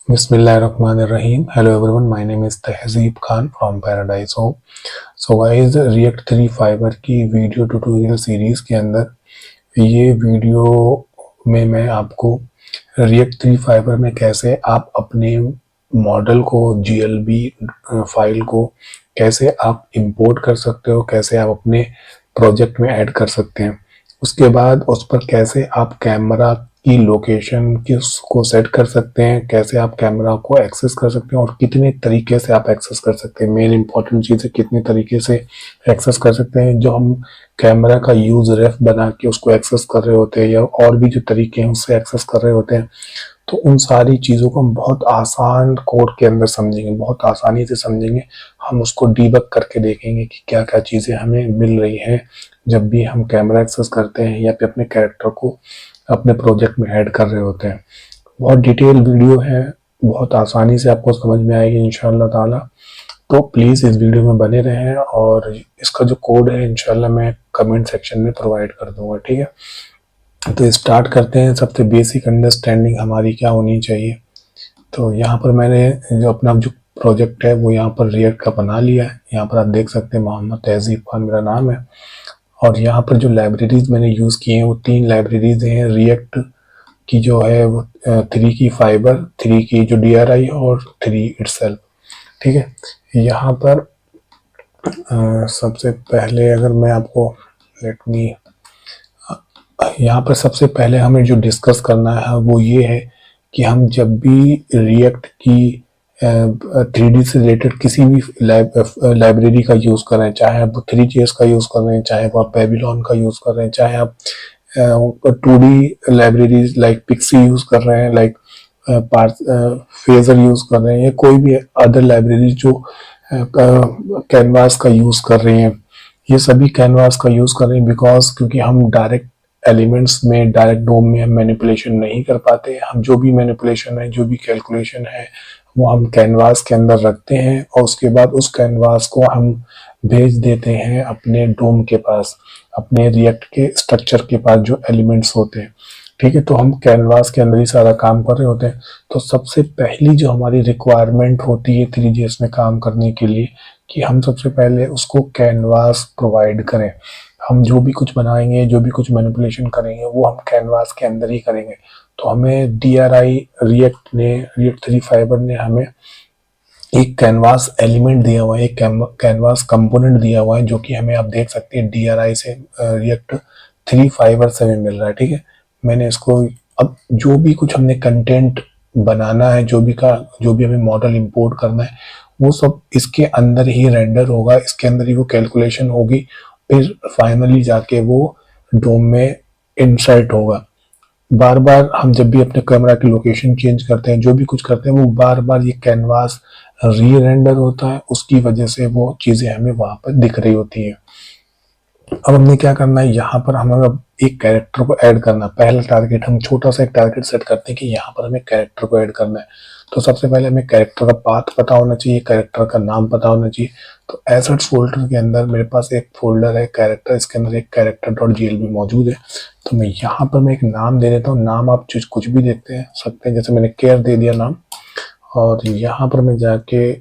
Bismillahirrahmanirrahim. Hello everyone, my name is Tehzeeb Khan from Paradise Home. So guys, React 3 fibre की video tutorial series के अंदर ये video में मैं आपको React 3 फाइबर में कैसे आप अपने मॉडल को GLB फाइल को कैसे आप इंपोर्ट कर सकते हो, कैसे आप अपने प्रोजेक्ट में ऐड कर सकते हैं, उसके बाद उस पर कैसे आप कैमरा की लोकेशन को सेट कर सकते हैं, कैसे आप कैमरा को एक्सेस कर सकते हैं और कितने तरीके से आप एक्सेस कर सकते हैं। मेन इंपॉर्टेंट चीज़ है कितने तरीके से एक्सेस कर सकते हैं। जो हम कैमरा का यूज रेफ बना के उसको एक्सेस कर रहे होते हैं या और भी जो तरीके हैं उससे एक्सेस कर रहे होते हैं, तो उन सारी चीज़ों को हम बहुत आसान कोड के अंदर समझेंगे, बहुत आसानी से समझेंगे। हम उसको डीबग करके देखेंगे कि क्या क्या चीज़ें हमें मिल रही हैं जब भी हम कैमरा एक्सेस करते हैं या फिर अपने कैरेक्टर को अपने प्रोजेक्ट में ऐड कर रहे होते हैं। बहुत डिटेल वीडियो है, बहुत आसानी से आपको समझ में आएगी इंशाल्लाह ताला। तो प्लीज़ इस वीडियो में बने रहें और इसका जो कोड है इंशाल्लाह मैं कमेंट सेक्शन में प्रोवाइड कर दूंगा, ठीक है। तो स्टार्ट करते हैं। सबसे बेसिक अंडरस्टैंडिंग हमारी क्या होनी चाहिए। तो यहाँ पर मैंने जो अपना जो प्रोजेक्ट है वो यहाँ पर रिएक्ट का बना लिया है। यहाँ पर आप देख सकते हैं मोहम्मद तहजीब खान मेरा नाम है और यहाँ पर जो लाइब्रेरीज मैंने यूज़ की हैं वो 3 लाइब्रेरीज हैं। रिएक्ट की जो है वो 3 की फाइबर, 3 की जो DRI और 3 इटसेल्फ, ठीक है। यहाँ पर सबसे पहले अगर मैं आपको लेट मी यहाँ पर सबसे पहले हमें जो डिस्कस करना है वो ये है कि हम जब भी रिएक्ट की 3D से रिलेटेड किसी भी लाइब्रेरी का यूज़ कर रहे हैं, चाहे आप 3JS का यूज़ कर रहे हैं, चाहे आप बेबीलोन का यूज़ कर रहे हैं, चाहे आप 2D libraries like pixie use कर रहे हैं, लाइक फेजर यूज़ कर रहे हैं, या कोई भी अदर लाइब्रेरी जो कैनवास का यूज़ कर रही हैं, ये सभी कैनवास का यूज़ कर रहे हैं बिकॉज क्योंकि हम डायरेक्ट एलिमेंट्स में, डायरेक्ट डोम में हम मैनिपुलेशन नहीं कर पाते। हम जो भी मैनिपुलेशन है, जो भी कैलकुलेशन है वो हम कैनवास के अंदर रखते हैं और उसके बाद उस कैनवास को हम भेज देते हैं अपने डोम के पास, अपने रिएक्ट के स्ट्रक्चर के पास जो एलिमेंट्स होते हैं, ठीक है। तो हम कैनवास के अंदर ही सारा काम कर रहे होते हैं। तो सबसे पहली जो हमारी रिक्वायरमेंट होती है 3JS में काम करने के लिए कि हम सबसे पहले उसको कैनवास प्रोवाइड करें। हम जो भी कुछ बनाएंगे, जो भी कुछ मैनिपुलेशन करेंगे वो हम कैनवास के अंदर ही करेंगे। तो हमें DRI रिएक्ट 3 फाइबर ने हमें एक कैनवास एलिमेंट दिया हुआ है, एक कैनवास कंपोनेंट दिया हुआ है जो कि हमें आप देख सकते हैं DRI से रिएक्ट 3 फाइबर से हमें मिल रहा है, ठीक है। मैंने इसको अब जो भी कुछ हमने कंटेंट बनाना है, जो भी हमें मॉडल इंपोर्ट करना है वो सब इसके अंदर ही रेंडर होगा, इसके अंदर ही वो कैलकुलेशन होगी, फिर फाइनली जाके वो डोम में इंसर्ट होगा। बार बार हम जब भी अपने कैमरा की लोकेशन चेंज करते हैं, जो भी कुछ करते हैं, वो बार बार ये कैनवास री रेंडर होता है, उसकी वजह से वो चीज़ें हमें वहाँ पर दिख रही होती हैं। अब हमने क्या करना है, यहाँ पर हमें अब एक कैरेक्टर को ऐड करना। पहला टारगेट, हम छोटा सा एक टारगेट सेट करते हैं कि यहाँ पर हमें कैरेक्टर को ऐड करना है। तो सबसे पहले हमें कैरेक्टर का पाथ पता होना चाहिए, कैरेक्टर का नाम पता होना चाहिए। तो एसेट्स फोल्डर के अंदर मेरे पास एक फोल्डर है कैरेक्टर, इसके अंदर एक कैरेक्टर.jlb मौजूद है। तो मैं यहाँ पर मैं एक नाम दे देता हूँ। नाम आप कुछ भी देखते हैं सकते हैं, जैसे मैंने केयर दे दिया नाम। और यहाँ पर मैं जाके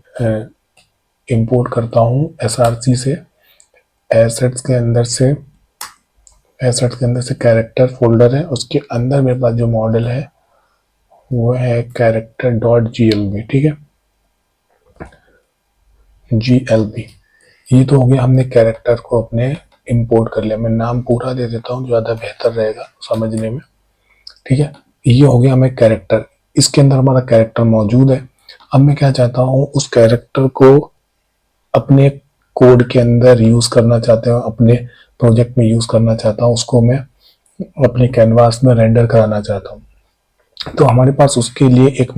इंपोर्ट करता हूँ SRC से, एसेट्स के अंदर से कैरेक्टर फोल्डर है, उसके अंदर मेरे पास जो मॉडल है वो है कैरेक्टर.glb, ठीक है, GLB। ये तो हो गया, हमने कैरेक्टर को अपने इंपोर्ट कर लिया। मैं नाम पूरा दे देता हूँ, ज़्यादा बेहतर रहेगा समझने में, ठीक है। ये हो गया हमें कैरेक्टर, इसके अंदर हमारा कैरेक्टर मौजूद है। अब मैं क्या चाहता हूँ, उस कैरेक्टर को अपने कोड के अंदर यूज करना चाहते हो, अपने प्रोजेक्ट में यूज करना चाहता हूँ, उसको मैं अपने कैनवास में रेंडर कराना चाहता हूँ। तो हमारे पास उसके लिए एक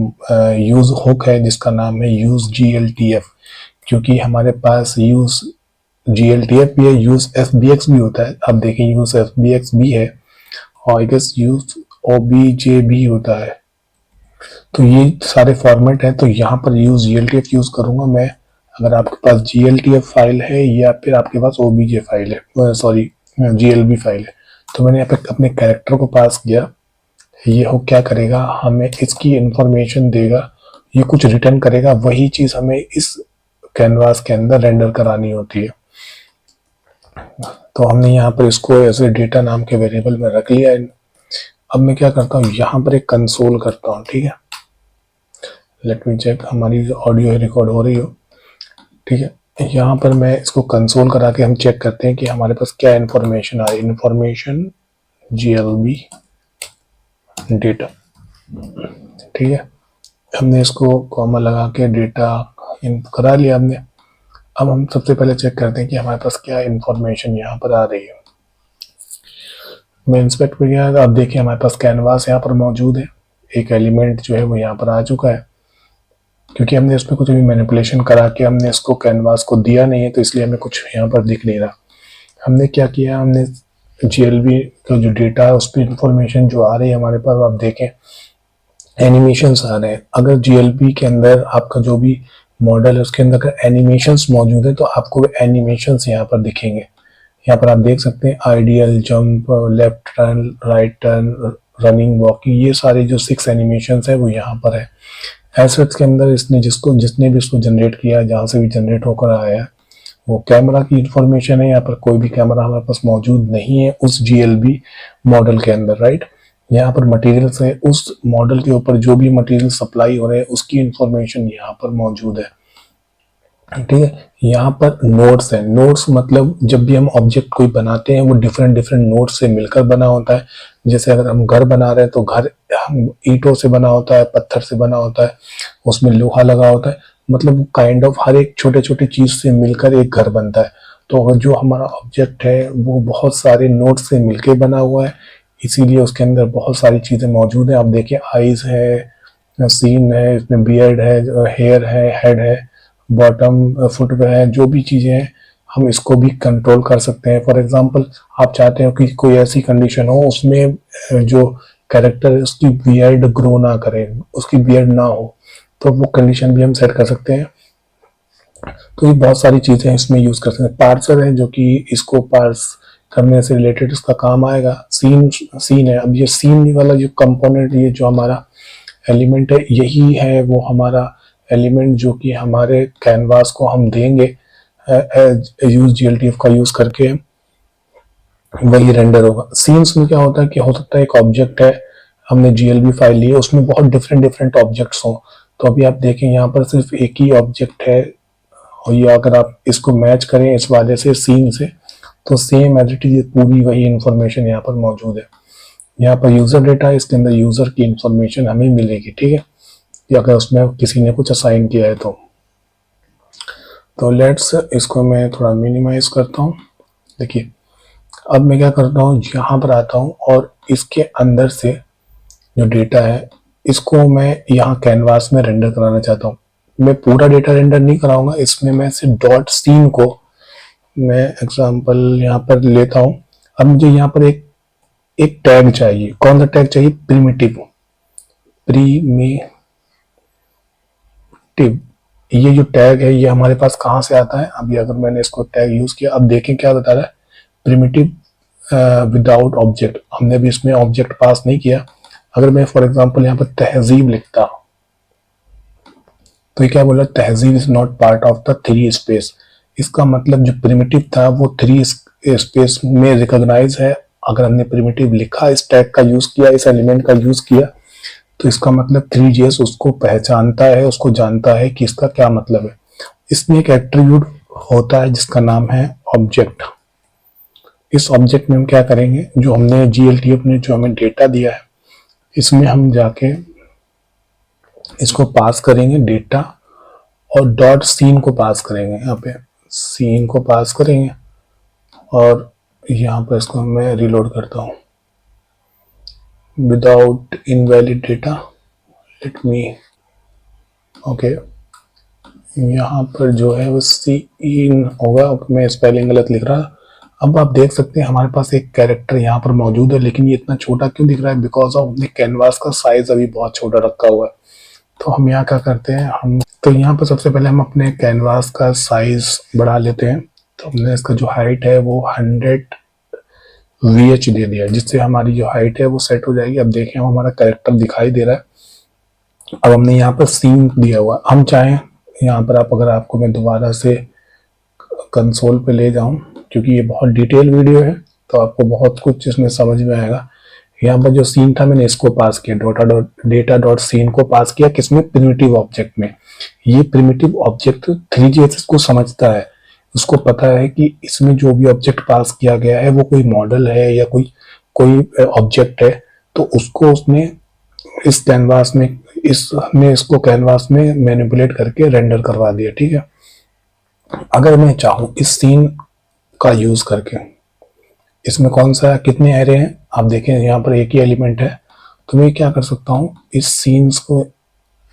यूज हुक है जिसका नाम है यूज GLTF, क्योंकि हमारे पास यूज GLTF भी है, यूज FBX भी होता है। अब देखें, यूज FBX भी है और आई गेस यूज OBJ भी होता है। तो ये सारे फॉर्मेट है। तो यहाँ पर यूज GLTF यूज करूंगा मैं। अगर आपके पास GLTF फाइल है या फिर आपके पास OBJ फाइल है, सॉरी GLB फाइल है, तो मैंने यहाँ पे अपने कैरेक्टर को पास किया। ये हो क्या करेगा, हमें इसकी इंफॉर्मेशन देगा ये कुछ रिटर्न करेगा, वही चीज हमें इस कैनवास के अंदर रेंडर करानी होती है। तो हमने यहाँ पर इसको ऐसे डेटा नाम के वेरिएबल में रख लिया है। अब मैं क्या करता हूँ, यहाँ पर एक कंसोल करता हूँ, ठीक है। लेट मी चेक हमारी ऑडियो रिकॉर्ड हो रही हो, ठीक है। यहाँ पर मैं इसको कंसोल करा के हम चेक करते हैं कि हमारे पास क्या इन्फॉर्मेशन आ रही है। इन्फॉर्मेशन GLB डेटा, ठीक है। हमने इसको कॉमा लगा के डेटा करा लिया हमने। अब हम सबसे पहले चेक करते हैं कि हमारे पास क्या इन्फॉर्मेशन यहाँ पर आ रही है। मैं इंस्पेक्ट पे गया, अब देखिए हमारे पास कैनवास यहाँ पर मौजूद है, एक एलिमेंट जो है वो यहाँ पर आ चुका है। क्योंकि हमने इसमें कुछ भी मैनिपुलेशन करा के हमने इसको कैनवास को दिया नहीं है, तो इसलिए हमें कुछ यहाँ पर दिख नहीं रहा। हमने क्या किया, हमने GLB का जो डेटा है उस पर इंफॉर्मेशन जो आ रही है हमारे पास, आप देखें एनिमेशंस आ रहे हैं। अगर GLB के अंदर आपका जो भी मॉडल है उसके अंदर अगर एनिमेशंस मौजूद है तो आपको एनिमेशंस यहाँ पर दिखेंगे। यहाँ पर आप देख सकते हैं ideal, jump, left turn, right turn, running, walking, ये सारे जो 6 एनिमेशंस है वो यहाँ पर है। एसेट्स के अंदर जिसने भी इसको जनरेट किया, जहाँ से भी जनरेट होकर आया है, वो कैमरा की इंफॉर्मेशन है। यहाँ पर कोई भी कैमरा हमारे पास मौजूद नहीं है उस GLB मॉडल के अंदर, राइट। यहाँ पर मटेरियल्स है, उस मॉडल के ऊपर जो भी मटेरियल सप्लाई हो रहे हैं उसकी इंफॉर्मेशन यहाँ पर मौजूद है, ठीक है। यहाँ पर नोड्स है। नोड्स मतलब जब भी हम ऑब्जेक्ट कोई बनाते हैं वो डिफरेंट नोड्स से मिलकर बना होता है। जैसे अगर हम घर बना रहे हैं तो घर हम ईंटों से बना होता है, पत्थर से बना होता है, उसमें लोहा लगा होता है, मतलब काइंड ऑफ हर एक छोटे चीज से मिलकर एक घर बनता है। तो जो हमारा ऑब्जेक्ट है वो बहुत सारे नोड्स से मिलकर बना हुआ है, इसीलिए उसके अंदर बहुत सारी चीजें मौजूद है। आप देखिए आईज है, सीन है, इसमें बियर्ड है, हेयर है, हेड है, बॉटम, फुटवेयर है, जो भी चीजें हैं हम इसको भी कंट्रोल कर सकते हैं। फॉर एग्जांपल आप चाहते हो कि कोई ऐसी कंडीशन हो उसमें जो कैरेक्टर है उसकी बियर्ड ग्रो ना करे, उसकी बियर्ड ना हो, तो वो कंडीशन भी हम सेट कर सकते हैं। तो ये बहुत सारी चीजें इसमें यूज कर सकते हैं। पार्सर है जो कि इसको पार्स करने से रिलेटेड इसका काम आएगा। सीन है, अब ये सीन वाला जो कंपोनेंट, ये जो हमारा एलिमेंट है, यही है वो हमारा एलिमेंट जो कि हमारे कैनवास को हम देंगे यूज GLTF का यूज करके वही रेंडर होगा। सीन्स में क्या होता है कि हो सकता है एक ऑब्जेक्ट है, हमने GLB फाइल ली है, उसमें बहुत डिफरेंट ऑब्जेक्ट्स हो, तो अभी आप देखें यहाँ पर सिर्फ एक ही ऑब्जेक्ट है, और ये अगर आप इसको मैच करें इस वाले से सीन से तो सेम एज इट इज पूरी वही इंफॉर्मेशन यहाँ पर मौजूद है। यहाँ पर यूजर डेटा है, इसके अंदर यूजर की इंफॉर्मेशन हमें मिलेगी, ठीक है, या अगर उसमें किसी ने कुछ असाइन किया है तो लेट्स इसको मैं थोड़ा मिनिमाइज करता हूँ। देखिए अब मैं क्या करता हूँ, यहाँ पर आता हूँ और इसके अंदर से जो डेटा है इसको मैं यहाँ कैनवास में रेंडर कराना चाहता हूँ। मैं पूरा डेटा रेंडर नहीं कराऊंगा, इसमें मैं सिर्फ डॉट सीन को मैं एग्जांपल यहाँ पर लेता हूँ। अब मुझे यहाँ पर एक टैग चाहिए। कौन सा टैग चाहिए? प्रिमिटिव। ये जो टैग है ये हमारे पास कहाँ से आता है? अभी अगर मैंने इसको टैग यूज किया, अब देखें क्या बता रहा है, प्रिमिटिव विदाउट ऑब्जेक्ट। हमने भी इसमें ऑब्जेक्ट पास नहीं किया। अगर मैं फॉर एग्जांपल यहाँ पर तहजीब लिखता तो ये क्या बोला, तहजीब is not part of the 3 space. इसका मतलब जो प्रिमिटिव था वो 3 स्पेस में रिकॉग्नाइज है। अगर हमने प्रिमिटिव लिखा, इस टैग का यूज किया, इस एलिमेंट का यूज किया, तो इसका मतलब 3GS उसको पहचानता है, उसको जानता है कि इसका क्या मतलब है। इसमें एक एट्रीब्यूट होता है जिसका नाम है ऑब्जेक्ट। इस ऑब्जेक्ट में हम क्या करेंगे, जो हमने GLTF ने जो हमें डेटा दिया है इसमें हम जाके इसको पास करेंगे डेटा, और डॉट सीन को पास करेंगे। यहाँ पे सीन को पास करेंगे और यहाँ पर इसको मैं रिलोड करता हूँ without invalid data. Let me okay, यहाँ पर जो है वो सीन होगा, मैं स्पेलिंग गलत लिख रहा। अब आप देख सकते हैं हमारे पास एक कैरेक्टर यहाँ पर मौजूद है, लेकिन ये इतना छोटा क्यों दिख रहा है? बिकॉज ऑफ अपने कैनवास का साइज अभी बहुत छोटा रखा हुआ है। तो हम यहाँ क्या करते हैं, हम तो यहाँ पर सबसे पहले हम अपने कैनवास का साइज बढ़ा लेते हैं। तो हमने इसका जो हाइट है वो 100 VH दे दिया, जिससे हमारी जो हाइट है वो सेट हो जाएगी। अब देखें हमारा कैरेक्टर दिखाई दे रहा है। अब हमने यहाँ पर सीन दिया हुआ, हम चाहें यहाँ पर अगर आपको मैं दोबारा से कंसोल पे ले जाऊं, क्योंकि ये बहुत डिटेल वीडियो है तो आपको बहुत कुछ इसमें समझ में आएगा। यहाँ पर जो सीन था मैंने इसको पास किया, डेटा डॉट सीन को पास किया, किसमें, प्रिमिटिव ऑब्जेक्ट में। ये प्रिमिटिव ऑब्जेक्ट 3GS को समझता है, उसको पता है कि इसमें जो भी ऑब्जेक्ट पास किया गया है वो कोई मॉडल है या कोई कोई ऑब्जेक्ट है, तो उसको उसने इस कैनवास में इसको कैनवास में मैनिपुलेट करके रेंडर करवा दिया। ठीक है, अगर मैं चाहूं इस सीन का यूज करके, इसमें कौन सा कितने एरे हैं आप देखें, यहाँ पर एक ही एलिमेंट है, तो मैं क्या कर सकता हूँ, इस सीन्स को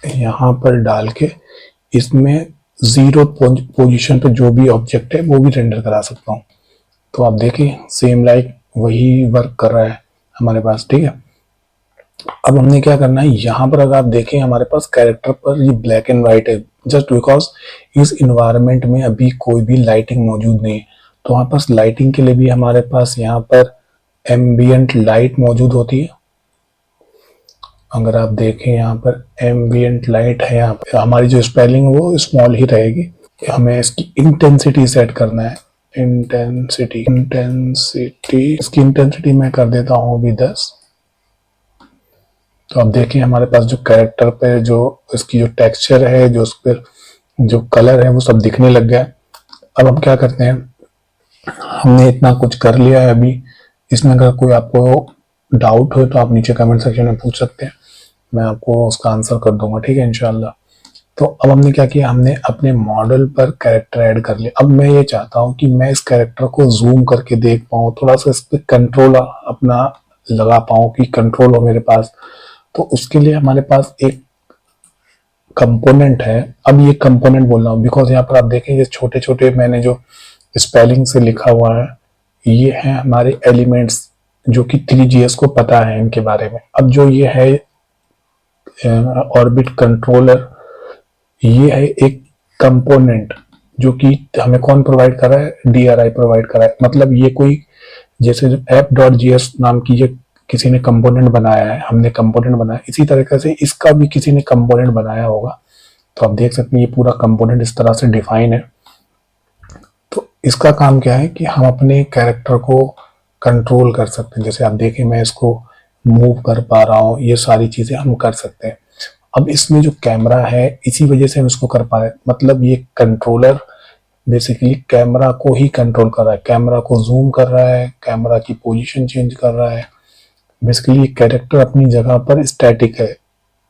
यहाँ पर डाल के इसमें 0 पोजीशन पे जो भी ऑब्जेक्ट है वो भी रेंडर करा सकता हूँ। तो आप देखिए सेम लाइक वही वर्क कर रहा है हमारे पास। ठीक है, अब हमने क्या करना है, यहाँ पर अगर आप देखें हमारे पास कैरेक्टर पर ये ब्लैक एंड व्हाइट है, जस्ट बिकॉज इस इन्वायरमेंट में अभी कोई भी लाइटिंग मौजूद नहीं है। तो हमारे पास लाइटिंग के लिए भी हमारे पास यहाँ पर एम्बियंट लाइट मौजूद होती है। अगर आप देखें यहाँ पर एम्बियंट लाइट है, यहाँ पर हमारी जो स्पेलिंग वो स्मॉल ही रहेगी। हमें इसकी इंटेंसिटी सेट करना है, इंटेंसिटी इसकी इंटेंसिटी मैं कर देता हूँ अभी 10। तो आप देखिए हमारे पास जो कैरेक्टर पे जो इसकी जो टेक्सचर है, जो उस पर जो कलर है वो सब दिखने लग गया है। अब हम क्या करते हैं, हमने इतना कुछ कर लिया है अभी। इसमें अगर कोई आपको डाउट हो तो आप नीचे कमेंट सेक्शन में पूछ सकते हैं, मैं आपको उसका आंसर कर दूंगा। ठीक है, इंशाल्लाह। तो अब हमने क्या किया, हमने अपने मॉडल पर कैरेक्टर ऐड कर लिया। अब मैं ये चाहता हूँ कि मैं इस कैरेक्टर को जूम करके देख पाऊँ, थोड़ा सा इस पर कंट्रोल अपना लगा पाऊँ कि कंट्रोल हो मेरे पास। तो उसके लिए हमारे पास एक कंपोनेंट है। अब ये कंपोनेंट बोल रहा हूँ बिकॉज यहाँ पर आप देखें ये छोटे छोटे मैंने जो स्पेलिंग से लिखा हुआ है, ये है हमारे एलिमेंट्स जो कि 3GS को पता है इनके बारे में। अब जो ये है ऑर्बिट कंट्रोलर, ये है एक कंपोनेंट जो कि हमें कौन प्रोवाइड कर रहा है, DRI प्रोवाइड कर रहा है। मतलब ये कोई जैसे app.js नाम की ये किसी ने कंपोनेंट बनाया है, हमने कंपोनेंट बनाया, इसी तरीके से इसका भी किसी ने कंपोनेंट बनाया होगा। तो आप देख सकते हैं ये पूरा कंपोनेंट इस तरह से डिफाइन है। तो इसका काम क्या है कि हम अपने कैरेक्टर को कंट्रोल कर सकते हैं। जैसे आप देखें मैं इसको मूव कर पा रहा हूँ, ये सारी चीजें हम कर सकते हैं। अब इसमें जो कैमरा है इसी वजह से हम इसको कर पा रहे हैं, मतलब ये कंट्रोलर बेसिकली कैमरा को ही कंट्रोल कर रहा है, कैमरा को जूम कर रहा है, कैमरा की पोजीशन चेंज कर रहा है। बेसिकली कैरेक्टर अपनी जगह पर स्टैटिक है,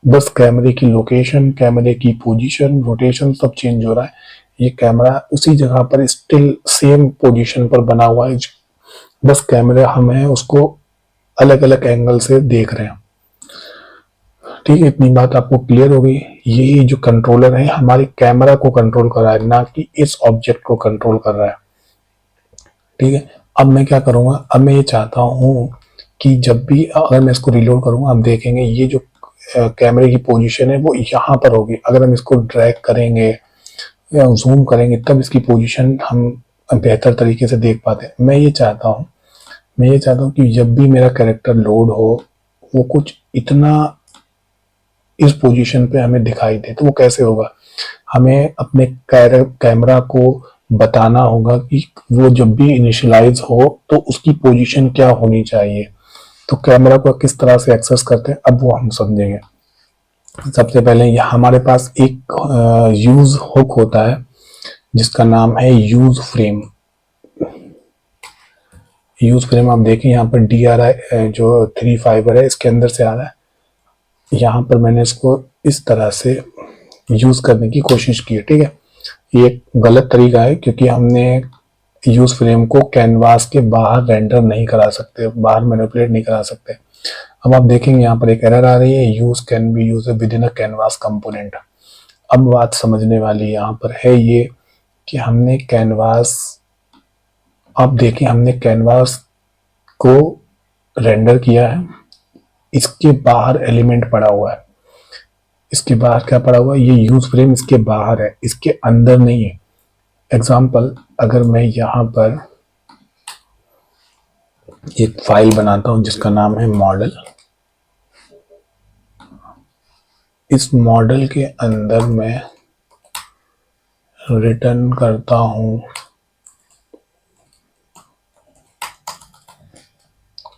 बस कैमरे की लोकेशन, कैमरे की पोजीशन, रोटेशन सब चेंज हो रहा है। ये कैमरा उसी जगह पर स्टिल सेम पोजीशन पर बना हुआ है, बस कैमरा हम है उसको अलग अलग एंगल से देख रहे हैं। ठीक है, इतनी बात आपको क्लियर हो गई। यही जो कंट्रोलर है हमारे कैमरा को कंट्रोल कर रहा है, ना कि इस ऑब्जेक्ट को कंट्रोल कर रहा है। ठीक है, अब मैं क्या करूंगा, अब मैं ये चाहता हूं कि जब भी अगर मैं इसको रिलोड करूंगा, आप देखेंगे ये जो कैमरे की पोजीशन है वो यहाँ पर होगी। अगर हम इसको ड्रैग करेंगे या जूम करेंगे तब इसकी पोजीशन हम बेहतर तरीके से देख पाते हैं। मैं ये चाहता हूँ कि जब भी मेरा कैरेक्टर लोड हो वो कुछ इतना इस पोजीशन पे हमें दिखाई दे। तो वो कैसे होगा, हमें अपने कैमरा को बताना होगा कि वो जब भी इनिशियलाइज हो तो उसकी पोजीशन क्या होनी चाहिए। तो कैमरा को किस तरह से एक्सेस करते हैं अब वो हम समझेंगे। सबसे पहले यहाँ हमारे पास एक यूज हुक होता है जिसका नाम है यूज फ्रेम। यूज फ्रेम आप देखें यहाँ पर DRI जो 3 फाइबर है इसके अंदर से आ रहा है। यहाँ पर मैंने इसको इस तरह से यूज करने की कोशिश की है। ठीक है, ये गलत तरीका है क्योंकि हमने यूज फ्रेम को कैनवास के बाहर रेंडर नहीं करा सकते, बाहर मैनिपुलेट नहीं करा सकते। अब आप देखेंगे यहाँ पर एक एरर आ रही है, use can be use with in a canvas component. अब बात समझने वाली यहाँ पर है ये कि हमने कैनवास, आप देखें हमने कैनवास को रेंडर किया है, इसके बाहर एलिमेंट पड़ा हुआ है। इसके बाहर क्या पड़ा हुआ है, ये यूज फ्रेम इसके बाहर है, इसके अंदर नहीं है। एग्जाम्पल, अगर मैं यहाँ पर एक फाइल बनाता हूं जिसका नाम है मॉडल, इस मॉडल के अंदर मैं रिटर्न करता हूं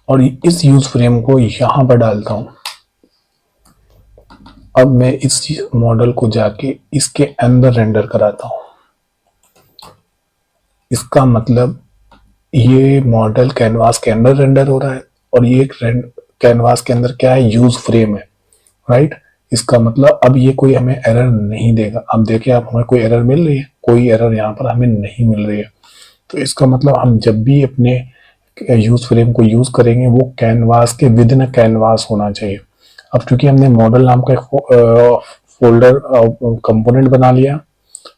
और इस यूज फ्रेम को यहां पर डालता हूं। अब मैं इस मॉडल को जाके इसके अंदर रेंडर कराता हूं। इसका मतलब ये मॉडल कैनवास के अंदर रेंडर हो रहा है और ये कैनवास के अंदर क्या है, यूज फ्रेम है, राइट। इसका मतलब अब ये कोई हमें एरर नहीं देगा। अब देखिए आप, हमें कोई एरर मिल रही है? कोई एरर यहाँ पर हमें नहीं मिल रही है। तो इसका मतलब हम जब भी अपने यूज फ्रेम को यूज करेंगे वो कैनवास के विद इन कैनवास होना चाहिए। अब चूंकि हमने मॉडल नाम का एक फोल्डर कंपोनेंट बना लिया,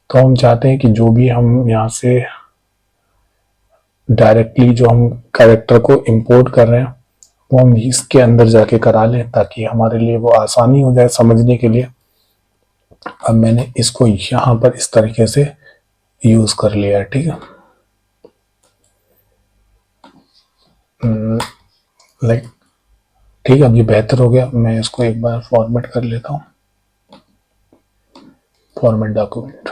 तो हम चाहते हैं कि जो भी हम यहाँ से डायरेक्टली जो हम कैरेक्टर को इंपोर्ट कर रहे हैं वो हम इसके अंदर जाके करा लें, ताकि हमारे लिए वो आसानी हो जाए समझने के लिए। अब मैंने इसको यहाँ पर इस तरीके से यूज कर लिया है, ठीक है। लाइक ठीक है, अब ये बेहतर हो गया। मैं इसको एक बार फॉर्मेट कर लेता हूँ, फॉर्मेट डॉक्यूमेंट।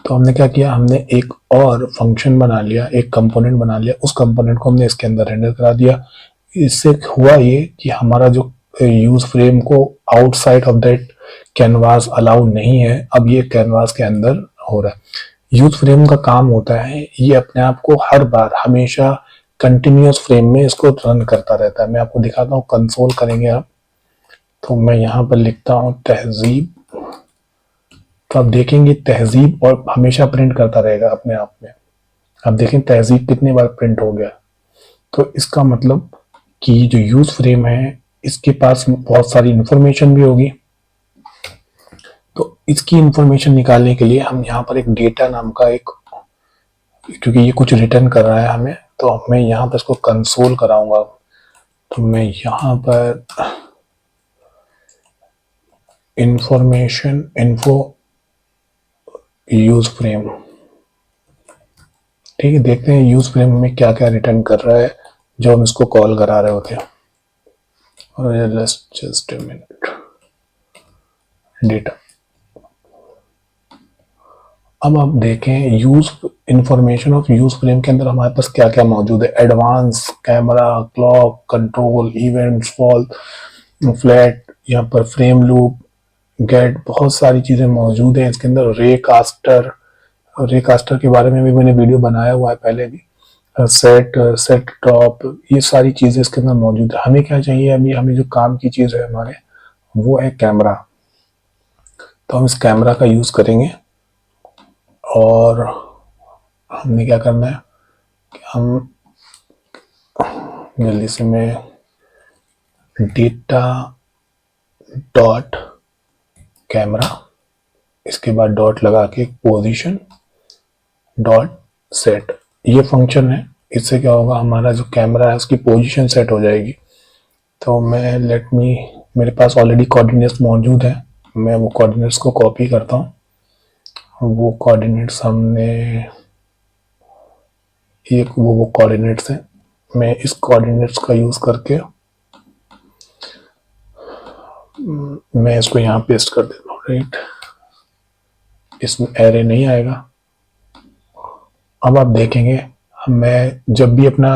तो हमने क्या किया, हमने एक और फंक्शन बना लिया, एक कंपोनेंट बना लिया, उस कंपोनेंट को हमने इसके अंदर रेंडर करा दिया। इससे हुआ ये कि हमारा जो यूज फ्रेम को outside of that canvas allow नहीं है, अब ये कैनवास के अंदर हो रहा है। यूज फ्रेम का काम होता है ये अपने आप को हर बार हमेशा कंटिन्यूअस फ्रेम में इसको रन करता रहता है। मैं आपको दिखाता हूँ, कंसोल करेंगे आप, तो मैं यहाँ पर लिखता हूँ तहजीब, तो आप देखेंगे तहजीब और हमेशा प्रिंट करता रहेगा अपने आप में। आप देखें तहजीब कितनी बार प्रिंट हो गया। तो इसका मतलब कि जो यूज फ्रेम है इसके पास बहुत सारी इंफॉर्मेशन भी होगी। तो इसकी इंफॉर्मेशन निकालने के लिए हम यहाँ पर एक डेटा नाम का एक, क्योंकि ये कुछ रिटर्न कर रहा है हमें, तो मैं यहाँ पर इसको कंसोल कराऊंगा। तो मैं यहाँ पर इंफॉर्मेशन इन्फो यूज फ्रेम, ठीक है, देखते हैं यूज फ्रेम में क्या क्या रिटर्न कर रहा है जो हम इसको कॉल करा रहे होते हैं। और जस्ट अ मिनट, डेटा। अब आप देखें use information of use frame के अंदर हमारे पास क्या क्या मौजूद है। Advance, camera, clock, control, events, fall, flat, यहाँ पर फ्रेम लूप, गेट, बहुत सारी चीजें मौजूद हैं इसके अंदर। रे कास्टर के बारे में भी मैंने वीडियो बनाया हुआ है पहले भी। सेट टॉप, ये सारी चीजें इसके अंदर मौजूद है। हमें क्या चाहिए अभी, हमें जो काम की चीज है हमारे, वो है कैमरा। तो हम इस कैमरा का यूज करेंगे और हमने क्या करना है कि हम जल्दी से मैं डेटा डॉट कैमरा, इसके बाद डॉट लगा के पोजीशन डॉट सेट, ये फंक्शन है। इससे क्या होगा, हमारा जो कैमरा है उसकी पोजीशन सेट हो जाएगी। तो मैं मेरे पास ऑलरेडी कोऑर्डिनेट्स मौजूद है, मैं वो कोऑर्डिनेट्स को कॉपी करता हूँ। वो कोऑर्डिनेट्स हमने एक वो कोऑर्डिनेट्स हैं, मैं इस कोऑर्डिनेट्स का यूज करके मैं इसको यहाँ पेस्ट कर देता हूँ, राइट। इसमें एरे नहीं आएगा। अब आप देखेंगे मैं जब भी अपना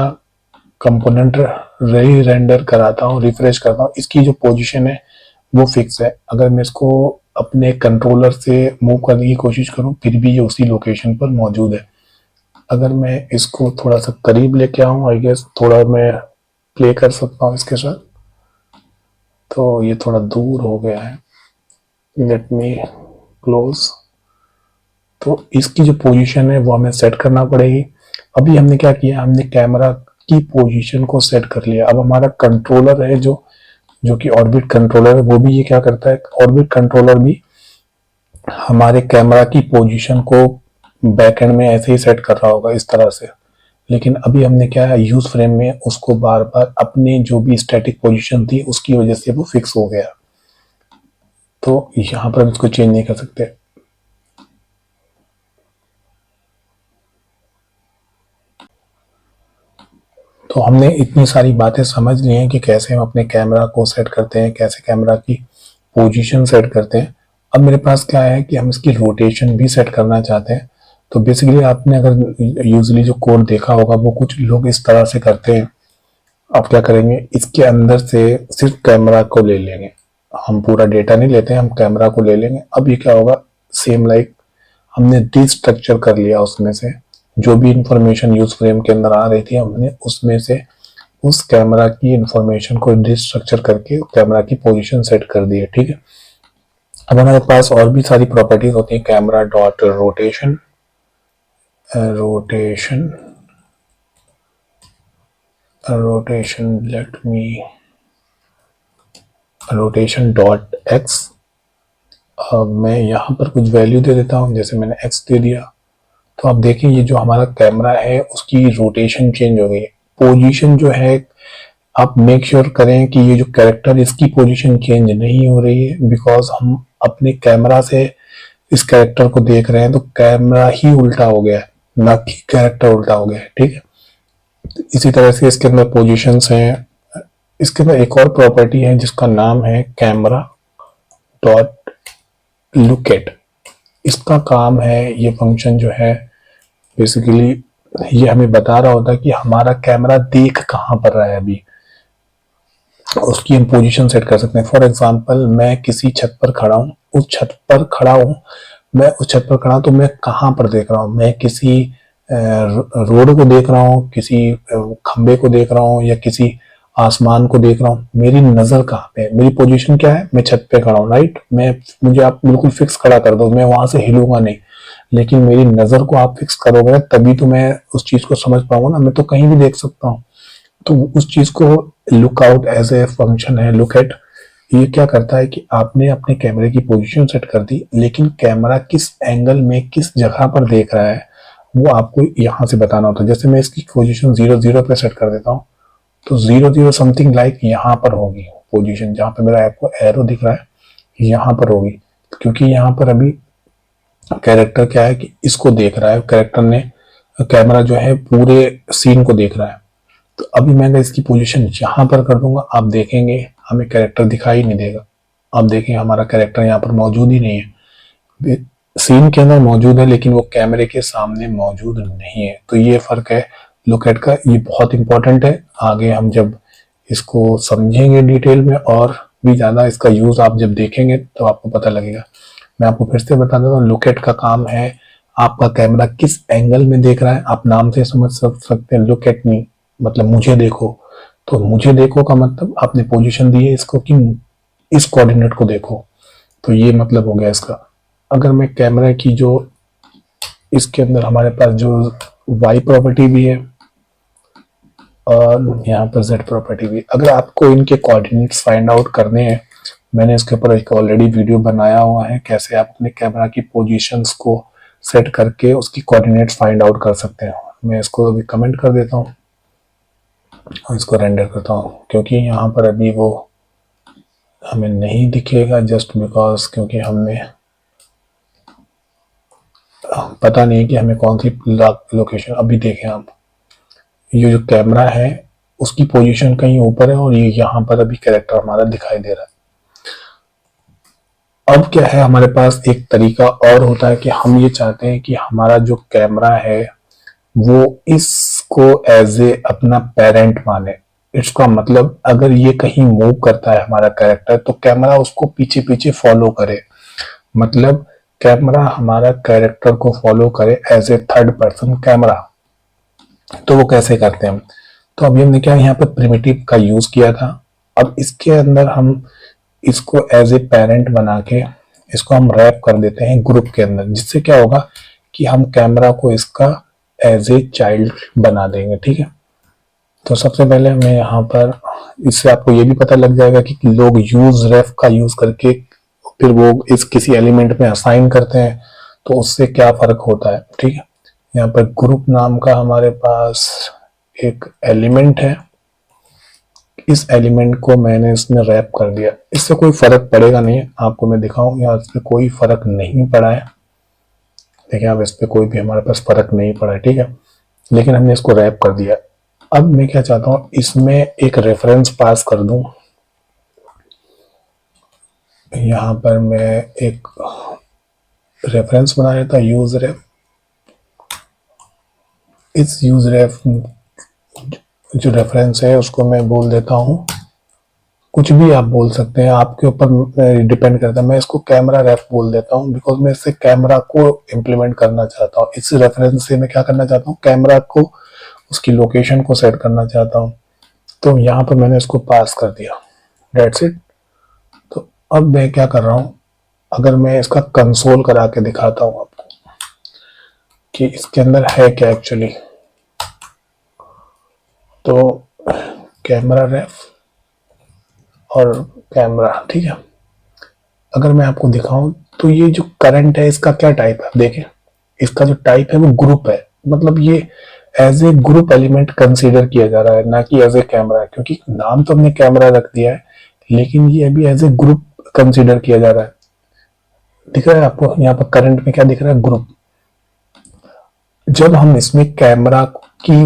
कंपोनेंट रेंडर कराता हूँ, रिफ्रेश करता हूँ, इसकी जो पोजीशन है वो फिक्स है। अगर मैं इसको अपने कंट्रोलर से मूव करने की कोशिश करूँ फिर भी ये उसी लोकेशन पर मौजूद है। अगर मैं इसको थोड़ा सा करीब लेके आऊँ, आई गेस थोड़ा मैं प्ले कर सकता हूँ इसके साथ, तो ये थोड़ा दूर हो गया है। Let me close. तो इसकी जो पोजीशन है वो हमें सेट करना पड़ेगी। अभी हमने क्या किया, हमने कैमरा की पोजीशन को सेट कर लिया। अब हमारा कंट्रोलर है जो कि ऑर्बिट कंट्रोलर है, वो भी ये क्या करता है, ऑर्बिट कंट्रोलर भी हमारे कैमरा की पोजीशन को बैकएंड में ऐसे ही सेट कर रहा होगा इस तरह से। लेकिन अभी हमने क्या है, यूज फ्रेम में उसको बार बार अपने जो भी स्टैटिक पोजीशन थी उसकी वजह से वो फिक्स हो गया। तो यहाँ पर हम इसको चेंज नहीं कर सकते। तो हमने इतनी सारी बातें समझ ली हैं कि कैसे हम अपने कैमरा को सेट करते हैं, कैसे कैमरा की पोजीशन सेट करते हैं। अब मेरे पास क्या है कि हम इसकी रोटेशन भी सेट करना चाहते हैं। तो बेसिकली आपने अगर यूजली जो कोड देखा होगा वो कुछ लोग इस तरह से करते हैं। आप क्या करेंगे, इसके अंदर से सिर्फ कैमरा को ले लेंगे, हम पूरा डेटा नहीं लेते हैं, हम कैमरा को ले लेंगे। अब ये क्या होगा, सेम लाइक हमने डिस्ट्रक्चर कर लिया, उसमें से जो भी इंफॉर्मेशन यूज फ्रेम के अंदर आ रही थी हमने उसमें से उस कैमरा की इंफॉर्मेशन को डिस्ट्रक्चर करके कैमरा की पोजीशन सेट कर दी है। ठीक है, अब हमारे पास और भी सारी प्रॉपर्टीज होती है। Camera dot rotation, rotation let me rotation dot x. मैं यहाँ पर कुछ वैल्यू दे देता हूँ, जैसे मैंने एक्स दे दिया। तो आप देखें ये जो हमारा कैमरा है उसकी रोटेशन चेंज हो गई है। पोजीशन जो है आप मेक श्योर करें कि ये जो कैरेक्टर इसकी पोजीशन चेंज नहीं हो रही है, बिकॉज हम अपने कैमरा से इस कैरेक्टर को देख रहे हैं तो कैमरा ही उल्टा हो गया है, ना कि कैरेक्टर उल्टा हो गया है। ठीक है, इसी तरह से इसके अंदर पोजीशंस हैं। इसके अंदर एक और प्रॉपर्टी है जिसका नाम है कैमरा डॉट लुकेट। इसका काम है, ये फंक्शन जो है बेसिकली ये हमें बता रहा होता है कि हमारा कैमरा देख कहाँ पर रहा है अभी, उसकी हम पोजीशन सेट कर सकते हैं। फॉर एग्जांपल मैं किसी छत पर खड़ा हूँ, उस छत पर खड़ा हूँ, मैं उस छत पर खड़ा हूँ तो मैं कहाँ पर देख रहा हूँ, मैं किसी रोड को देख रहा हूँ, किसी खंबे को देख रहा हूँ, या किसी आसमान को देख रहा हूँ। मेरी नजर कहाँ पे है, मेरी पोजीशन क्या है, मैं छत पे खड़ा हूँ, राइट। मुझे आप बिल्कुल फिक्स खड़ा कर दो, मैं वहां से हिलूंगा नहीं, लेकिन मेरी नजर को आप फिक्स करोगे तभी तो मैं उस चीज को समझ पाऊंगा ना, मैं तो कहीं भी देख सकता हूँ। तो उस चीज को look out as a function है लुक एट। ये क्या करता है कि आपने अपने कैमरे की पोजीशन सेट कर दी, लेकिन कैमरा किस एंगल में किस जगह पर देख रहा है वो आपको यहाँ से बताना होता है। जैसे मैं इसकी पोजीशन 0 0 पे सेट कर देता हूँ, तो 0 0 समथिंग लाइक यहाँ पर होगी पोजीशन, जहाँ पे मेरा आपको एरो दिख रहा है यहाँ पर होगी, क्योंकि यहाँ पर अभी कैरेक्टर क्या है कि इसको देख रहा है, कैरेक्टर ने कैमरा जो है पूरे सीन को देख रहा है। तो अभी मैं इसकी पोजीशन यहाँ पर कर दूंगा, आप देखेंगे हमें कैरेक्टर दिखाई नहीं देगा। आप देखें हमारा कैरेक्टर यहाँ पर मौजूद ही नहीं है, सीन के अंदर मौजूद है लेकिन वो कैमरे के सामने मौजूद नहीं है। तो ये फर्क है लोकेट का, ये बहुत इंपॉर्टेंट है। आगे हम जब इसको समझेंगे डिटेल में और भी ज्यादा इसका यूज आप जब देखेंगे तो आपको पता लगेगा। मैं आपको फिर से बता देता हूँ, लोकेट का काम है आपका कैमरा किस एंगल में देख रहा है। आप नाम से समझ सकते हैं, लुक एट मी मतलब मुझे देखो। तो मुझे देखो का मतलब आपने पोजीशन दी है इसको कि इस कोऑर्डिनेट को देखो, तो ये मतलब हो गया इसका। अगर मैं कैमरा की जो इसके अंदर हमारे पास जो वाई प्रॉपर्टी भी है और यहाँ पर जेड प्रॉपर्टी भी, अगर आपको इनके कोऑर्डिनेट्स फाइंड आउट करने हैं, मैंने इसके ऊपर एक ऑलरेडी वीडियो बनाया हुआ है कैसे आप अपने कैमरा की पोजीशंस को सेट करके उसकी कोऑर्डिनेट्स फाइंड आउट कर सकते हैं। मैं इसको अभी कमेंट कर देता हूँ और इसको रेंडर करता हूँ, क्योंकि यहाँ पर अभी वो हमें नहीं दिखेगा जस्ट बिकॉज क्योंकि हमने पता नहीं कि हमें कौन सी लोकेशन। अभी देखें आप, ये जो कैमरा है उसकी पोजीशन कहीं ऊपर है और ये यहाँ पर अभी कैरेक्टर हमारा दिखाई दे रहा है। अब क्या है, हमारे पास एक तरीका और होता है कि हम ये चाहते हैं कि हमारा जो कैमरा है वो इसको एज ए अपना पेरेंट माने। इसका मतलब अगर ये कहीं मूव करता है हमारा कैरेक्टर तो कैमरा उसको पीछे पीछे फॉलो करे, मतलब कैमरा हमारा कैरेक्टर को फॉलो करे as a third person camera. तो वो कैसे करते हैं, तो अभी हमने क्या यहाँ पर प्रिमिटिव का यूज किया था। अब इसके अंदर हम इसको एज ए पेरेंट बना के इसको हम रैप कर देते हैं ग्रुप के अंदर, जिससे क्या होगा कि हम कैमरा को इसका एज ए चाइल्ड बना देंगे। ठीक है, तो सबसे पहले मैं यहाँ पर, इससे आपको ये भी पता लग जाएगा कि लोग यूज रेफ का यूज करके फिर वो इस किसी एलिमेंट में असाइन करते हैं तो उससे क्या फर्क होता है। ठीक है, यहाँ पर ग्रुप नाम का हमारे पास एक एलिमेंट है, इस एलिमेंट को मैंने इसमें रैप कर दिया। इससे कोई फर्क पड़ेगा नहीं, आपको मैं दिखाऊं यहाँ इस पर कोई फर्क नहीं पड़ा है। देखिए अब इस पर कोई भी हमारे पास फर्क नहीं पड़ा है। ठीक है, लेकिन हमने इसको रैप कर दिया। अब मैं क्या चाहता हूँ, इसमें एक रेफरेंस पास कर दूं, यहाँ पर मैं एक रेफरेंस बनाया था यूज रेफ। इस यूज रेफ जो रेफरेंस है उसको मैं बोल देता हूँ, कुछ भी आप बोल सकते हैं, आपके ऊपर डिपेंड करता है। मैं इसको कैमरा रेफ बोल देता हूँ बिकॉज मैं इससे कैमरा को इम्प्लीमेंट करना चाहता हूँ। इस रेफरेंस से मैं क्या करना चाहता हूँ, कैमरा को उसकी लोकेशन को सेट करना चाहता हूँ। तो यहाँ पर मैंने इसको पास कर दिया, डेट्स इट। तो अब मैं क्या कर रहा हूँ, अगर मैं इसका कंसोल करा के दिखाता हूँ आपको कि इसके अंदर है क्या एक्चुअली। तो कैमरा रेफ और कैमरा, ठीक है। अगर मैं आपको दिखाऊं तो ये जो करंट है इसका क्या टाइप है, देखें इसका जो टाइप है वो ग्रुप है। मतलब ये as a group element consider किया जा रहा है, ना कि एज ए कैमरा, क्योंकि नाम तो हमने कैमरा रख दिया है लेकिन ये अभी एज ए ग्रुप कंसीडर किया जा रहा है। दिख रहा है आपको यहाँ पर करंट में क्या दिख रहा है, ग्रुप। जब हम इसमें कैमरा की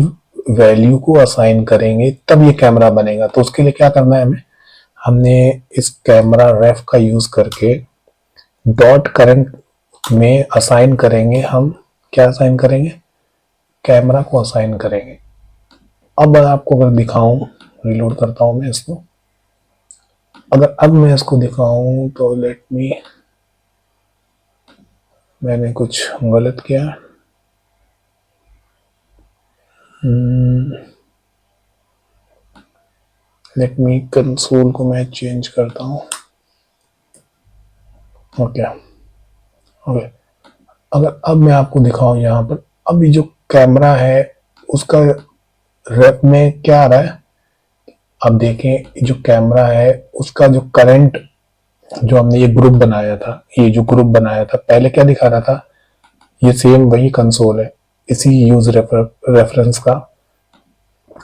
वैल्यू को असाइन करेंगे तब ये कैमरा बनेगा। तो उसके लिए क्या करना है हमें, हमने इस कैमरा रेफ का यूज करके डॉट करंट में असाइन करेंगे। हम क्या असाइन करेंगे, कैमरा को असाइन करेंगे। अब आपको अगर दिखाऊं, रिलोड करता हूं मैं इसको, अगर अब मैं इसको दिखाऊं तो लेट मी, मैंने कुछ गलत किया। लेट मी कंसोल को मैं चेंज करता हूं। ओके ओके, अगर अब मैं आपको दिखाऊं यहाँ पर, अब ये जो कैमरा है उसका रेफ में क्या आ रहा है, अब देखें जो कैमरा है उसका जो करंट, जो हमने ये ग्रुप बनाया था, ये जो ग्रुप बनाया था पहले क्या दिखा रहा था, ये सेम वही कंसोल है इसी यूज रेफरेंस का।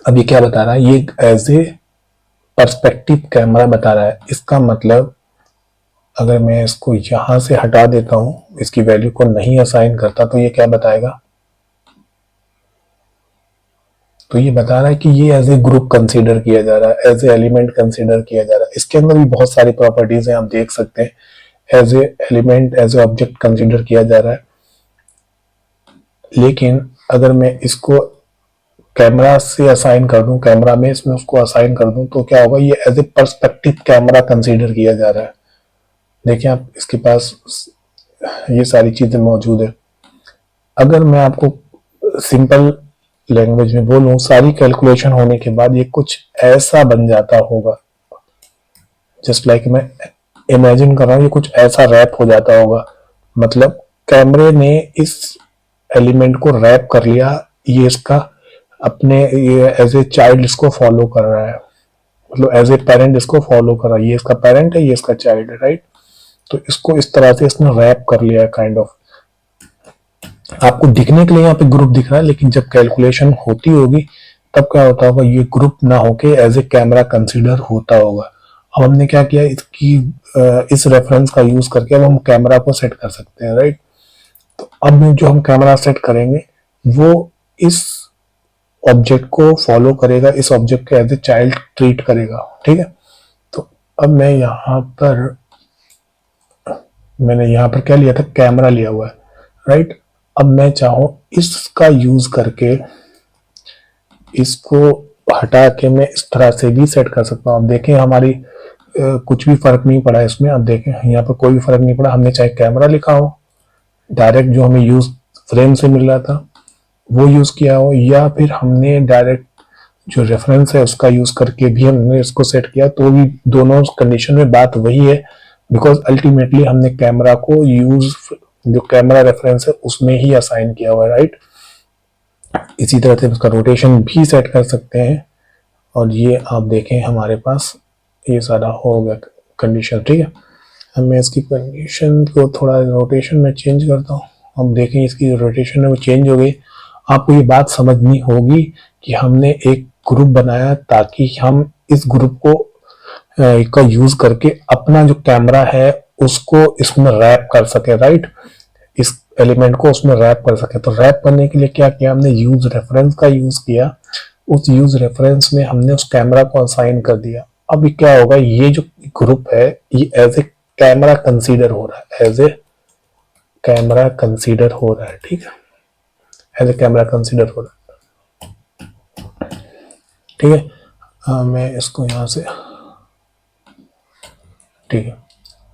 अब ये क्या बता रहा है, ये एज ए पर्सपेक्टिव कैमरा बता रहा है। इसका मतलब अगर मैं इसको यहां से हटा देता हूं, इसकी वैल्यू को नहीं असाइन करता, तो ये क्या बताएगा, तो ये बता रहा है कि ये एज ए ग्रुप कंसीडर किया जा रहा है, एज ए एलिमेंट कंसीडर किया जा रहा है। इसके अंदर भी बहुत सारी प्रॉपर्टीज हैं, आप देख सकते हैं। As a element, as a object consider किया जा रहा है। लेकिन अगर मैं इसको कैमरा से असाइन कर दूं, कैमरा में इसमें उसको असाइन कर दूं, तो क्या होगा, ये as a perspective camera consider किया जा रहा है। देखिए आप, इसके पास ये सारी चीजें मौजूद है। अगर मैं आपको सिंपल लैंग्वेज में बोलूं, सारी कैलकुलेशन होने के बाद ये कुछ ऐसा बन जाता होगा, जस्ट लाइक मैं इमेजिन कर रहा हूं, ये कुछ ऐसा रैप हो जाता होगा। मतलब कैमरे ने इस एलिमेंट को रैप कर लिया, ये इसका अपने, ये एज ए चाइल्ड इसको फॉलो कर रहा है, मतलब एज ए पेरेंट इसको फॉलो कर रहा है। ये इसका पेरेंट है, ये इसका चाइल्ड है, राइट। तो इसको इस तरह से इसने रैप कर लिया है काइंड ऑफ। आपको दिखने के लिए यहाँ पे ग्रुप दिख रहा है, लेकिन जब कैलकुलेशन होती होगी तब क्या होता होगा, ये ग्रुप ना होके एज ए कैमरा कंसीडर होता होगा। अब हमने क्या किया, इसकी इस रेफरेंस का यूज करके अब हम कैमरा को सेट कर सकते हैं, राइट। तो अब जो हम कैमरा सेट करेंगे वो इस ऑब्जेक्ट को फॉलो करेगा, इस ऑब्जेक्ट को एज ए चाइल्ड ट्रीट करेगा, ठीक है। तो अब मैं यहाँ पर, मैंने यहाँ पर क्या लिया था, कैमरा लिया हुआ है, राइट। अब मैं चाहूं इसका यूज करके इसको हटा के मैं इस तरह से भी सेट कर सकता हूं। अब देखें हमारी कुछ भी फर्क नहीं पड़ा इसमें। अब देखें यहाँ पर कोई भी फर्क नहीं पड़ा, हमने चाहे कैमरा लिखा हो, डायरेक्ट जो हमें यूज फ्रेम से मिल रहा था वो यूज किया हो, या फिर हमने डायरेक्ट जो रेफरेंस है उसका यूज करके भी हमने इसको सेट किया, तो भी दोनों कंडीशन में बात वही है। बिकॉज अल्टीमेटली हमने कैमरा को यूज, जो कैमरा रेफरेंस है उसमें ही असाइन किया हुआ है, राइट। इसी तरह से उसका रोटेशन भी सेट कर सकते हैं। और ये आप देखें हमारे पास ये सारा हो गया कंडीशन, ठीक है। अब मैं इसकी कंडीशन को थोड़ा रोटेशन में चेंज करता हूँ। अब देखें इसकी जो रोटेशन है वो चेंज हो गई। आपको ये बात समझनी होगी कि हमने एक ग्रुप बनाया ताकि हम इस ग्रुप को का यूज करके अपना जो कैमरा है उसको इसमें रैप कर सके, राइट। इस एलिमेंट को उसमें रैप कर सके। तो रैप करने के लिए क्या किया हमने, यूज रेफरेंस का यूज किया। उस यूज रेफरेंस में हमने उस कैमरा को असाइन कर दिया। अब क्या होगा, ये जो ग्रुप है ये एज ए कैमरा कंसीडर हो रहा है, एज ए कैमरा कंसीडर हो रहा है, ठीक है, एज ए कैमरा कंसीडर हो रहा है, ठीक है। मैं इसको यहाँ से, ठीक है।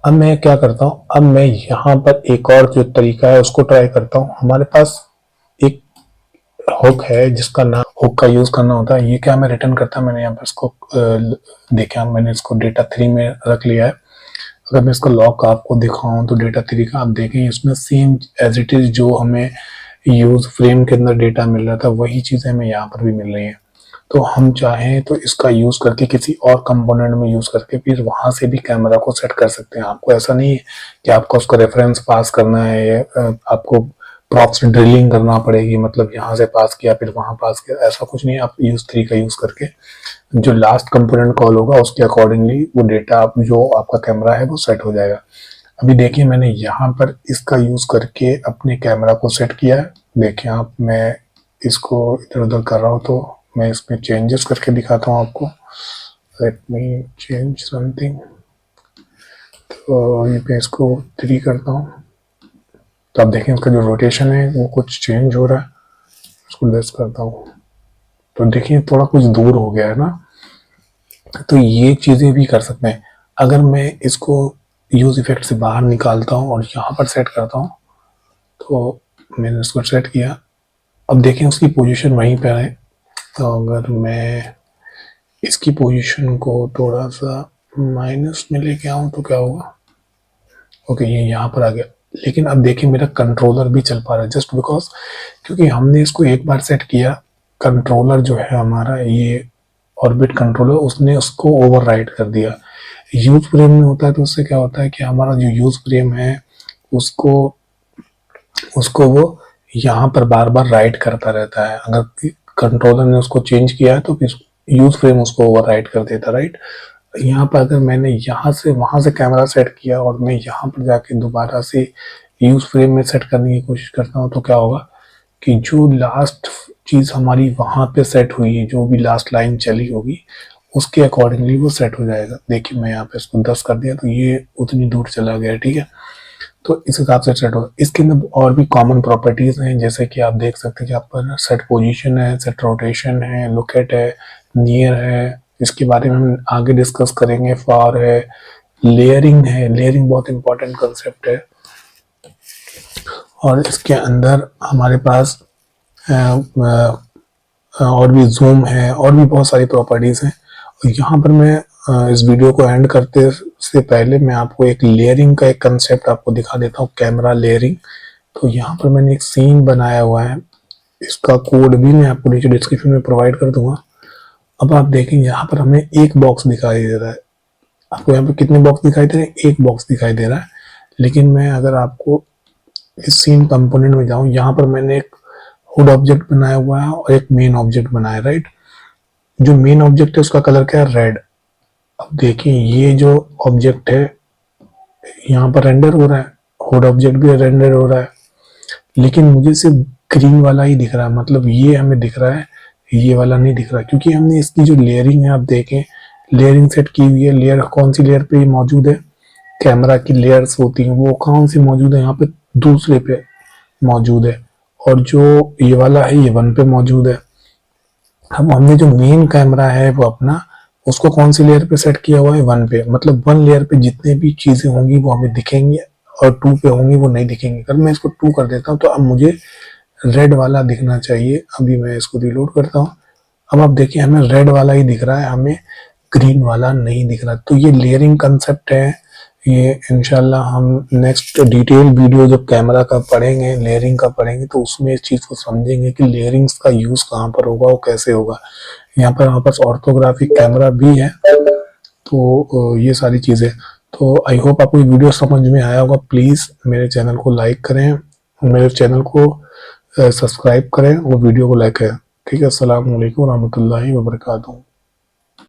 अब मैं क्या करता हूँ, अब मैं यहाँ पर एक और जो तरीका है उसको ट्राई करता हूँ। हमारे पास एक हुक है जिसका नाम, हुक का यूज करना होता है। ये क्या मैं रिटर्न करता, मैंने यहाँ पर इसको देखा, मैंने इसको डेटा 3 में रख लिया है। अगर मैं इसका लॉक आपको दिखाऊं तो डेटा 3 का आप देखें इसमें सेम एज इट इज जो हमें यूज फ्रेम के अंदर डेटा मिल रहा था वही चीजें हमें यहाँ पर भी मिल रही हैं। तो हम चाहें तो इसका यूज करके किसी और कंपोनेंट में यूज करके फिर वहां से भी कैमरा को सेट कर सकते हैं। आपको ऐसा नहीं है कि आपको उसका रेफरेंस पास करना है या आपको प्रॉप्स ड्रिलिंग करना पड़ेगी, मतलब यहाँ से पास किया फिर वहां पास किया, ऐसा कुछ नहीं है। आप यूज 3 का यूज करके जो लास्ट कंपोनेंट कॉल होगा उसके अकॉर्डिंगली वो डेटा जो आपका कैमरा है वो सेट हो जाएगा। अभी देखिए मैंने यहाँ पर इसका यूज करके अपने कैमरा को सेट किया है। देखिए आप, मैं इसको इधर उधर कर रहा हूँ तो मैं इसमें चेंजेस करके दिखाता हूँ आपको। लेट मी चेंज समथिंग, तो ये मैं इसको 3 करता हूँ तो आप देखें इसका जो रोटेशन है वो कुछ चेंज हो रहा है। इसको लेस करता हूँ तो देखिए थोड़ा कुछ दूर हो गया है ना। तो ये चीजें भी कर सकते हैं। अगर मैं इसको यूज इफेक्ट से बाहर निकालता हूँ और यहाँ पर सेट करता हूँ, तो मैंने इसको सेट किया, अब देखें उसकी पोजीशन वहीं पर है। तो अगर मैं इसकी पोजीशन को थोड़ा सा माइनस में लेके आऊँ तो क्या होगा, ओके ये यहाँ पर आ गया। लेकिन अब देखिए मेरा कंट्रोलर भी चल पा रहा है जस्ट बिकॉज क्योंकि हमने इसको एक बार सेट किया। कंट्रोलर जो है हमारा ये ऑर्बिट कंट्रोलर, उसने उसको ओवरराइड कर दिया। यूज फ्रेम में होता है तो उससे क्या होता है कि हमारा जो यूज फ्रेम है उसको उसको वो यहाँ पर बार बार राइट करता रहता है। अगर कंट्रोलर ने उसको चेंज किया है तो फिर यूज फ्रेम उसको ओवरराइड कर देता, राइट। यहाँ पर अगर मैंने यहाँ से वहां से कैमरा सेट किया और मैं यहाँ पर जाके दोबारा से यूज फ्रेम में सेट करने की कोशिश करता हूँ तो क्या होगा कि जो लास्ट चीज हमारी वहां पे सेट हुई है, जो भी लास्ट लाइन चली होगी उसके अकॉर्डिंगली वो सेट हो जाएगा। देखिए मैं यहाँ पे इसको 10 कर दिया तो ये उतनी दूर चला गया, ठीक है। तो इस हिसाब से सेट होगा। इसके अंदर और भी कॉमन प्रॉपर्टीज हैं, जैसे कि आप देख सकते हैं कि आप पर सेट पोजीशन है, सेट रोटेशन है, लोकेट है, नियर है, इसके बारे में हम आगे डिस्कस करेंगे। फार है, लेयरिंग है, लेयरिंग बहुत इंपॉर्टेंट कंसेप्ट है। और इसके अंदर हमारे पास और भी जूम है और भी बहुत सारी प्रॉपर्टीज हैं। और यहाँ पर मैं इस वीडियो को एंड करते से पहले मैं आपको एक लेयरिंग का एक कंसेप्ट आपको दिखा देता हूँ, कैमरा लेयरिंग। तो यहाँ पर मैंने एक सीन बनाया हुआ है, इसका कोड भी मैं आपको नीचे डिस्क्रिप्शन में प्रोवाइड कर दूंगा। अब आप देखेंगे यहाँ पर हमें एक बॉक्स दिखाई दे रहा है। आपको यहाँ पे कितने बॉक्स दिखाई दे रहे हैं? एक बॉक्स दिखाई दे रहा है। लेकिन मैं अगर आपको इस सीन कंपोनेंट में जाऊं, यहाँ पर मैंने एक हुड ऑब्जेक्ट बनाया हुआ है और एक मेन ऑब्जेक्ट बनाया, राइट। जो मेन ऑब्जेक्ट है उसका कलर क्या है? रेड। अब देखिए ये जो ऑब्जेक्ट है यहाँ पर रेंडर हो रहा है, हुड ऑब्जेक्ट भी रेंडर हो रहा है, लेकिन मुझे सिर्फ ग्रीन वाला ही दिख रहा है, मतलब ये हमें दिख रहा है, ये वाला नहीं दिख रहा, क्योंकि हमने इसकी जो लेयरिंग है आप देखें लेयरिंग सेट की हुई है। लेयर कौन सी लेयर पे मौजूद है? कैमरा की लेयर्स होती हैं वो कौन सी मौजूद है? यहाँ पे दूसरे पे मौजूद है, और जो ये वाला है ये 1 पे मौजूद है। अब हमने जो मेन कैमरा है वो अपना उसको कौन सी लेयर पे सेट किया हुआ है? 1 पे, मतलब 1 लेयर पे जितने भी चीजें होंगी वो हमें दिखेंगी और 2 पे होंगी वो नहीं दिखेंगी। अगर मैं इसको 2 कर देता हूँ तो अब मुझे रेड वाला दिखना चाहिए। अभी मैं इसको रिलोड करता हूँ, अब आप देखिए हमें रेड वाला ही दिख रहा है, हमें ग्रीन वाला नहीं दिख रहा। तो ये लेयरिंग कंसेप्ट है। ये इंशाल्लाह हम नेक्स्ट डिटेल वीडियो जब कैमरा का पढ़ेंगे, लेयरिंग का पढ़ेंगे, तो उसमें इस चीज को समझेंगे कि लेयरिंग्स का यूज कहाँ पर होगा, वो कैसे होगा। यहाँ पर हमारे पास ऑर्थोग्राफिक कैमरा भी है, तो ये सारी चीजें। तो आई होप आपको ये वीडियो समझ में आया होगा। प्लीज मेरे चैनल को लाइक करें, मेरे चैनल को सब्सक्राइब करें और वीडियो को लाइक करें। ठीक है, अस्सलाम वालेकुम रहमतुल्लाहि व बरकातहू।